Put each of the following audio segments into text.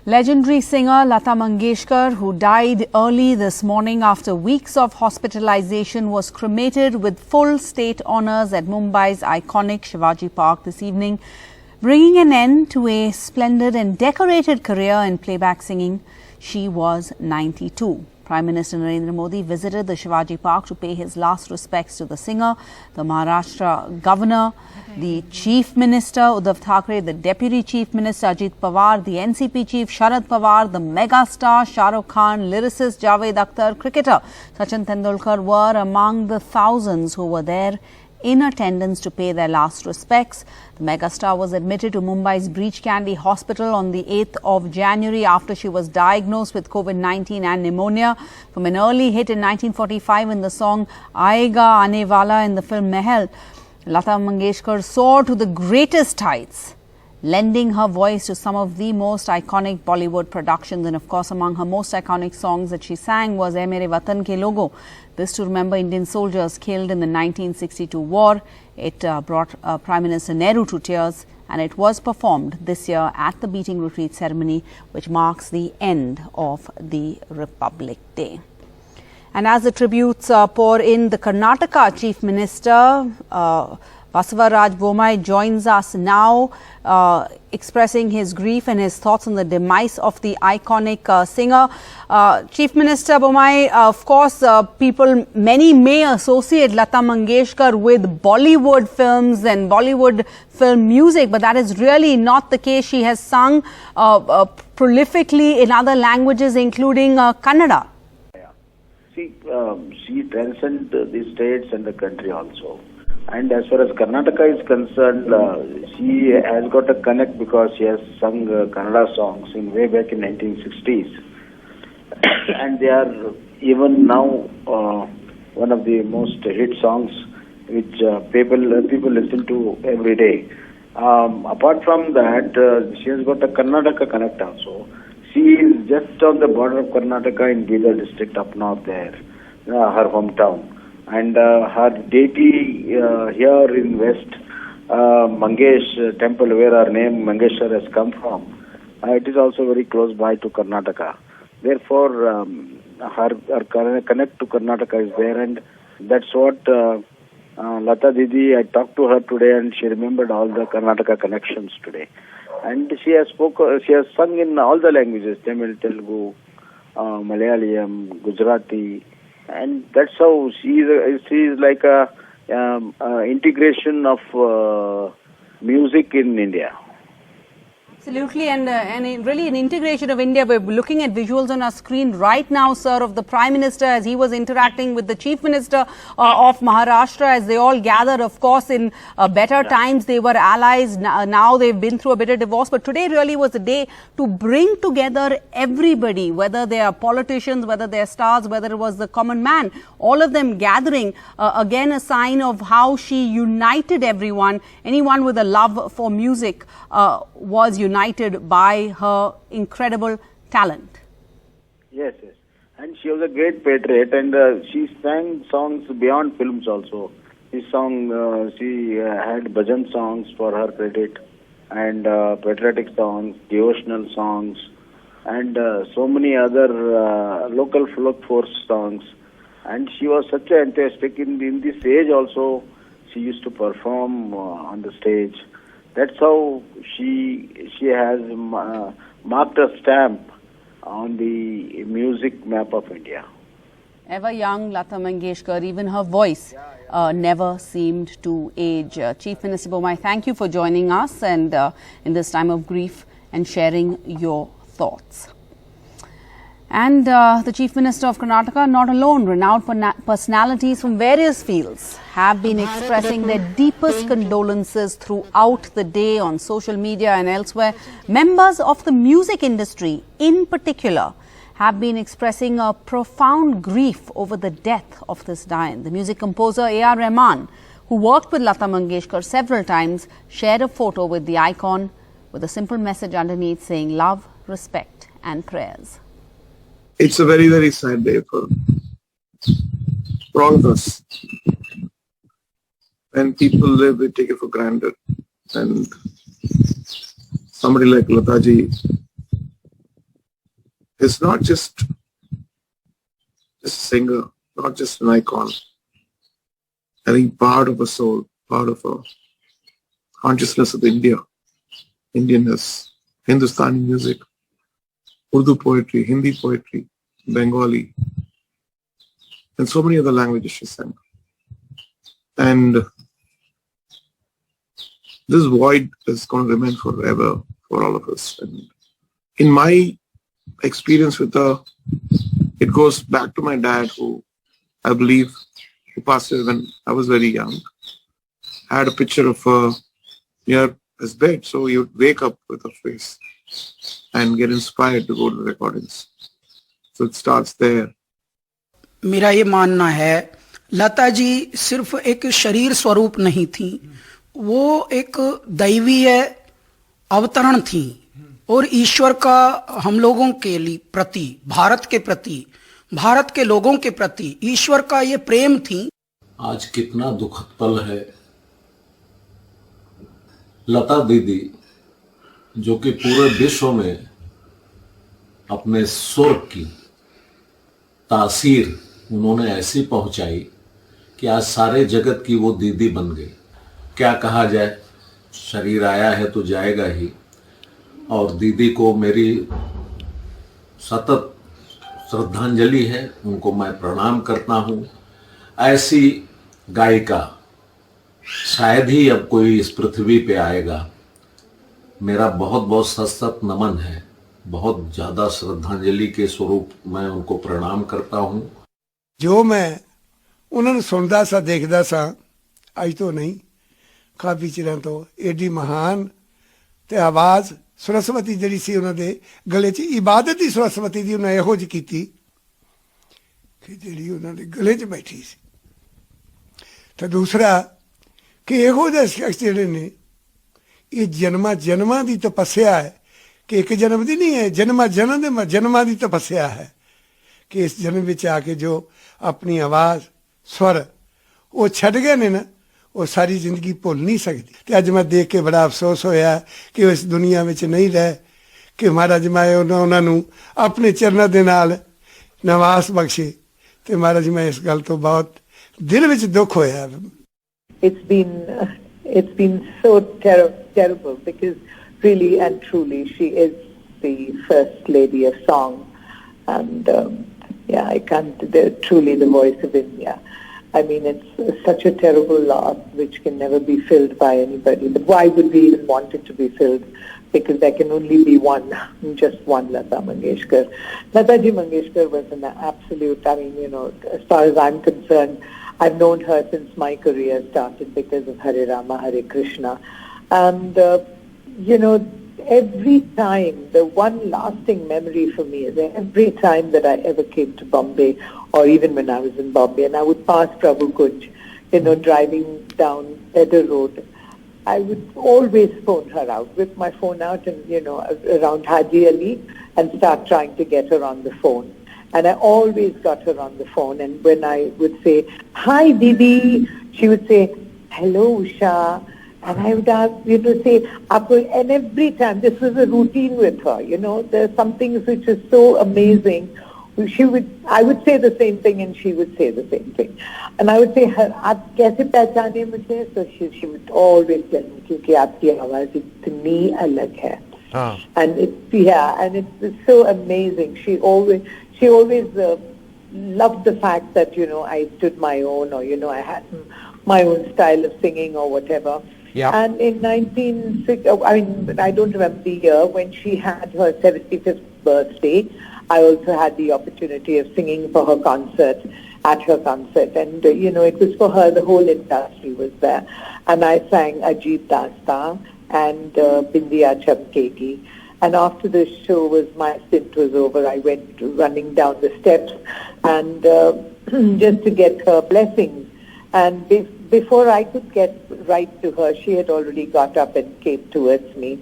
Legendary singer Lata Mangeshkar, who died early this morning after weeks of hospitalisation, was cremated with full state honours at Mumbai's iconic Shivaji Park this evening, bringing an end to a splendid and decorated career in playback singing. She was 92. Prime Minister Narendra Modi visited the Shivaji Park to pay his last respects to the singer, the Maharashtra Governor, the Chief Minister Uddhav Thackeray, the Deputy Chief Minister Ajit Pawar, the NCP Chief Sharad Pawar, the megastar Shah Rukh Khan, lyricist Javed Akhtar, cricketer Sachin Tendulkar were among the thousands who were there in attendance to pay their last respects. The megastar was admitted to Mumbai's Breach Candy Hospital on the 8th of January after she was diagnosed with COVID-19 and pneumonia. From an early hit in 1945 in the song Aayega Aane Wala in the film Mahal, Lata Mangeshkar soared to the greatest heights, lending her voice to some of the most iconic Bollywood productions. And of course, among her most iconic songs that she sang was Ae Mere Watan Ke Logo. This to remember Indian soldiers killed in the 1962 war. It brought Prime Minister Nehru to tears, and it was performed this year at the Beating Retreat ceremony, which marks the end of the Republic Day. And as the tributes pour in, the Karnataka Chief Minister Basavaraj Bommai joins us now, expressing his grief and his thoughts on the demise of the iconic singer. Chief Minister Bommai, of course, many may associate Lata Mangeshkar with Bollywood films and Bollywood film music, but that is really not the case. She has sung prolifically in other languages, including Kannada. See, she transcends the states and the country also. And as far as Karnataka is concerned, she has got a connect because she has sung Kannada songs in way back in 1960s. And they are even now one of the most hit songs which people listen to every day. Apart from that, she has got a Karnataka connect also. She is just on the border of Karnataka in Bidar district up north there, her hometown. And her deity here in West, Mangesh temple, where her name Mangeshwar has come from, it is also very close by to Karnataka. Therefore, her connect to Karnataka is there, and that's what Lata Didi, I talked to her today, and she remembered all the Karnataka connections today. And she has sung in all the languages, Tamil, Telugu, Malayalam, Gujarati, and that's how she is like a integration of music in India. Absolutely, and really an integration of India. We're looking at visuals on our screen right now, sir, of the Prime Minister as he was interacting with the Chief Minister of Maharashtra as they all gathered. Of course, in better times, they were allies. Now they've been through a bit of divorce. But today really was the day to bring together everybody, whether they are politicians, whether they are stars, whether it was the common man, all of them gathering. Again, a sign of how she united everyone. Anyone with a love for music was united by her incredible talent. Yes. And she was a great patriot, and she sang songs beyond films also. She had bhajan songs for her credit, and patriotic songs, devotional songs, and so many other local folk force songs. And she was such an enthusiastic. In this age also, she used to perform on the stage. That's how she has marked a stamp on the music map of India. Ever young Lata Mangeshkar, even her voice never seemed to age. Chief Minister Bommai, thank you for joining us and in this time of grief and sharing your thoughts. And the Chief Minister of Karnataka, not alone, renowned personalities from various fields have been expressing their deepest condolences throughout the day on social media and elsewhere. Members of the music industry in particular have been expressing a profound grief over the death of this giant. The music composer A.R. Rahman, who worked with Lata Mangeshkar several times, shared a photo with the icon with a simple message underneath saying love, respect and prayers. It's a very, very sad day for all of us. When people live, we take it for granted. And somebody like Lataji is not just a singer, not just an icon. I think part of a soul, part of a consciousness of India, Indianness, Hindustani music, Urdu poetry, Hindi poetry, Bengali, and so many other languages she sang. And this void is going to remain forever for all of us. And in my experience with her, it goes back to my dad, who I believe who passed away when I was very young. I had a picture of her near his bed, so he would wake up with her face and get inspired to go to the recordings. So it starts there. मेरा ये मानना है लता जी सिर्फ एक शरीर स्वरूप नहीं थी, वो एक दैवीय अवतरण थी और ईश्वर का हम लोगों के लिए प्रति, भारत के प्रति, भारत के लोगों के प्रति ईश्वर का ये प्रेम थी। आज कितना दुखद पल है। लता दीदी जो कि पूरे विश्व में अपने सुर की तासीर उन्होंने ऐसी पहुंचाई कि आज सारे जगत की वो दीदी बन गई। क्या कहा जाए, शरीर आया है तो जाएगा ही। और दीदी को मेरी सतत श्रद्धांजलि है, उनको मैं प्रणाम करता हूँ। ऐसी गायिका शायद ही अब कोई इस पृथ्वी पे आएगा। मेरा बहुत बहुत सशक्त नमन है, बहुत ज़्यादा श्रद्धांजलि के स्वरूप मैं उनको प्रणाम करता हूँ। जो मैं उन्होंने सुनता सा देखता सा अज तो नहीं काफ़ी चिरों तो एडी महान ते आवाज़ सरस्वती जी सी उन्होंने गले च इबादत ही सरस्वती की उन्हें यहो जी की कि जी उन्होंने गले च बैठी सी। तो दूसरा कि यहो जे शख्स जिहड़े ने ये जन्मा जन्मां की तपस्या है कि एक जन्म की नहीं है, जन्मा जन्मां की तपस्या है कि इस जन्म में आके जो अपनी आवाज़ स्वर वो छड़ गए ने ना, वो सारी जिंदगी भुल नहीं सकती। तो अज मैं देख के बड़ा अफसोस होया कि इस दुनिया में नहीं रह कि महाराज मैं उन्होंने अपने चरणों के नाल नवास बख्शे। तो महाराज मैं इस गल तो बहुत दिल में दुख होया। It's been so terrible because really and truly she is the first lady of song, and yeah, I can't. Truly the voice of India. I mean, it's such a terrible loss which can never be filled by anybody. But why would we even want it to be filled? Because there can only be one, just one Lata Mangeshkar. Lata Ji Mangeshkar was an absolute, I mean, you know, as far as I'm concerned, I've known her since my career started because of Hare Rama, Hare Krishna. And, you know, every time, the one lasting memory for me is every time that I ever came to Bombay, or even when I was in Bombay, and I would pass Prabhu Kunj, you know, driving down Pedder Road, I would always phone her out, whip my phone out and, you know, around Haji Ali and start trying to get her on the phone. And I always got her on the phone. And when I would say, "Hi, Didi," she would say, "Hello, Usha." And I would ask, you know, say, and every time, this was a routine with her, you know, there's some things which is so amazing. I would say the same thing and she would say the same thing. And I would say, "Aap kaise pehchane mujhe?" So she would always tell me, "Kyunki aapki awaaz itni alag hai." And it's so amazing. She always loved the fact that, you know, I stood my own, or, you know, I had my own style of singing or whatever. Yeah. And in 1960, I mean, I don't remember the year, when she had her 75th birthday, I also had the opportunity of singing for her concert, at her concert. And, you know, it was for her, the whole industry was there. And I sang Ajit Dastan and Bindiya Chamkegi. And after the show my stint was over, I went running down the steps and just to get her blessings. And before I could get right to her, she had already got up and came towards me.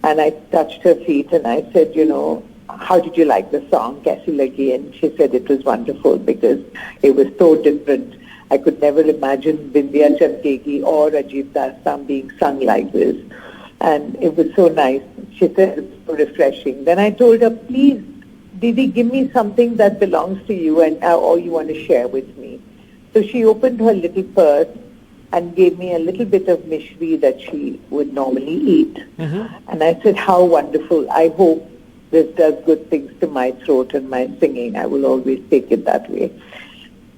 And I touched her feet and I said, "You know, how did you like the song, Kaisi Lagi?" And she said it was wonderful because it was so different. I could never imagine Bindiya Chamkegi or Ajit Dastan being sung like this. And it was so nice. She said it was so refreshing. Then I told her, "Please Didi, give me something that belongs to you and or you want to share with me. So she opened her little purse and gave me a little bit of mishri that she would normally eat. And I said, how wonderful. I hope this does good things to my throat and my singing. I will always take it that way.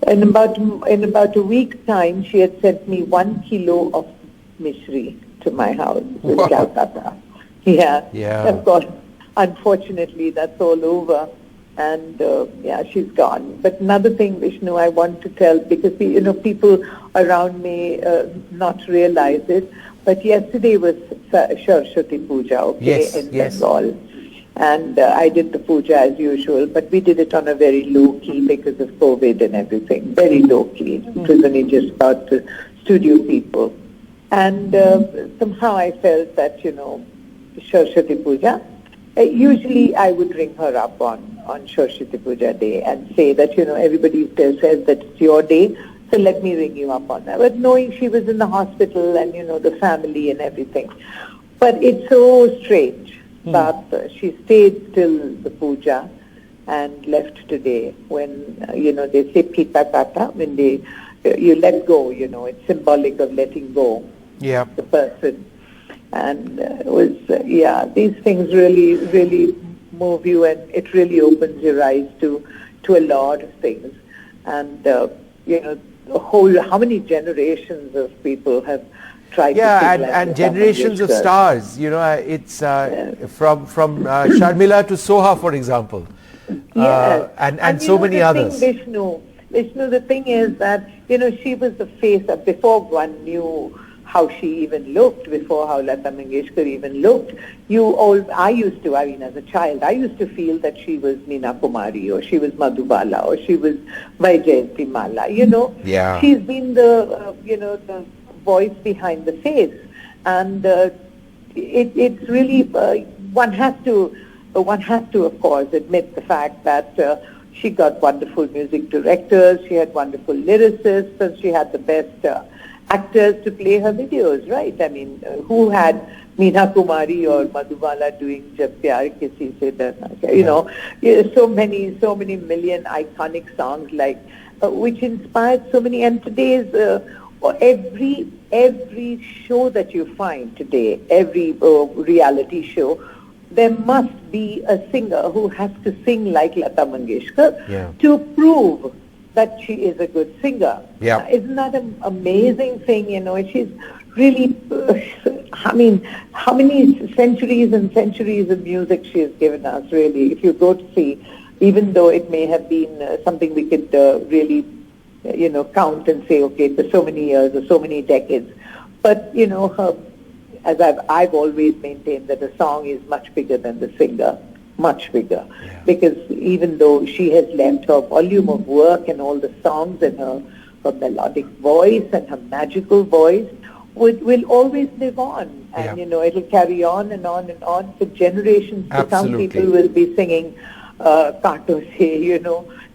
In about a week's time, she had sent me 1 kilo of mishri to my house in Calcutta. Yeah. Of course, unfortunately, that's all over. And she's gone. But another thing, Vishnu, I want to tell, because people around me not realize it, but yesterday was Saraswati Puja, in Bengal. And I did the puja as usual, but we did it on a very low key because of COVID and everything, very low key. It was only just about the studio people. And somehow I felt that, Saraswati Puja, usually I would ring her up on Saraswati Puja day and say that, everybody still says that it's your day, so let me ring you up on that. But knowing she was in the hospital and, the family and everything. But it's so strange that she stayed till the puja and left today when, they say pita kata, when you let go, it's symbolic of letting go the person. And it was, these things really, really move you, and it really opens your eyes to a lot of things. And, how many generations of people have tried to sing like and generations of stars, it's from Sharmila to Soha, for example, and so many others. Vishnu, the thing is that, she was the face of, before one knew how she even looked, before how Lata Mangeshkar even looked, as a child, I used to feel that she was Meena Kumari, or she was Madhubala, or she was Vaijayanti Mala, She's been the voice behind the face, and it's really one has to of course admit the fact that she got wonderful music directors, she had wonderful lyricists, and she had the best actors to play her videos, right? I mean, who had Meena Kumari or Madhubala doing Jab Pyar Kisi Se Darna, so many million iconic songs like which inspired so many. And today's every show that you find today, every reality show, there must be a singer who has to sing like Lata Mangeshkar to prove that she is a good singer. Isn't that an amazing thing? She's really, how many centuries and centuries of music she has given us, really. If you go to see, even though it may have been something we could really count and say, okay, for so many years or so many decades. But, her, as I've always maintained, that a song is much bigger than the singer, much bigger. Because even though she has left, her volume of work and all the songs and her melodic voice and her magical voice will always live on. And, it'll carry on and on and on for generations to come. People will be singing Kaato Se,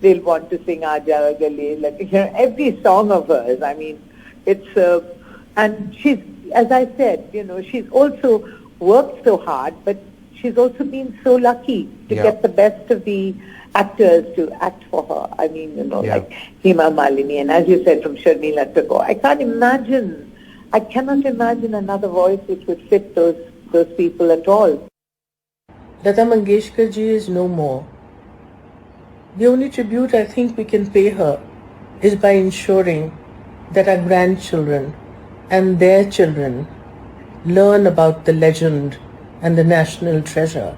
they'll want to sing Aaja Gale, every song of hers. I mean, it's, and she's, as I said, she's also worked so hard, but she's also been so lucky to get the best of the actors to act for her. I mean, like Hema Malini, and as you said, from Sharmila to go. I cannot imagine another voice which would fit those people at all. Lata Mangeshkar ji is no more. The only tribute I think we can pay her is by ensuring that our grandchildren and their children learn about the legend and the national treasure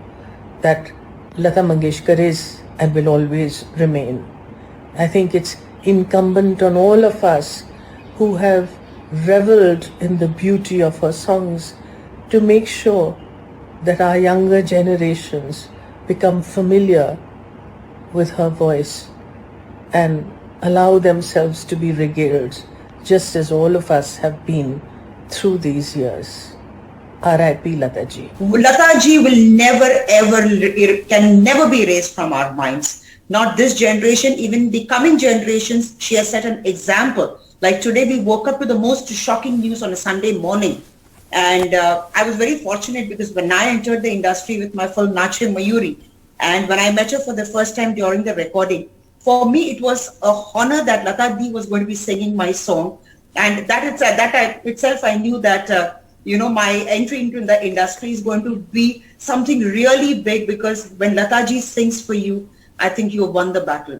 that Lata Mangeshkar is and will always remain. I think it's incumbent on all of us who have reveled in the beauty of her songs to make sure that our younger generations become familiar with her voice and allow themselves to be regaled just as all of us have been through these years. R.I.P. Lata ji. Lata ji will can never be erased from our minds. Not this generation, even the coming generations. She has set an example. Like today we woke up with the most shocking news on a Sunday morning. And I was very fortunate because when I entered the industry with my film Nache Mayuri, And when I met her for the first time during the recording, for me it was a honor that Lata Di was going to be singing my song. And that itself I knew that, my entry into the industry is going to be something really big, because when Lata Ji sings for you, I think you have won the battle.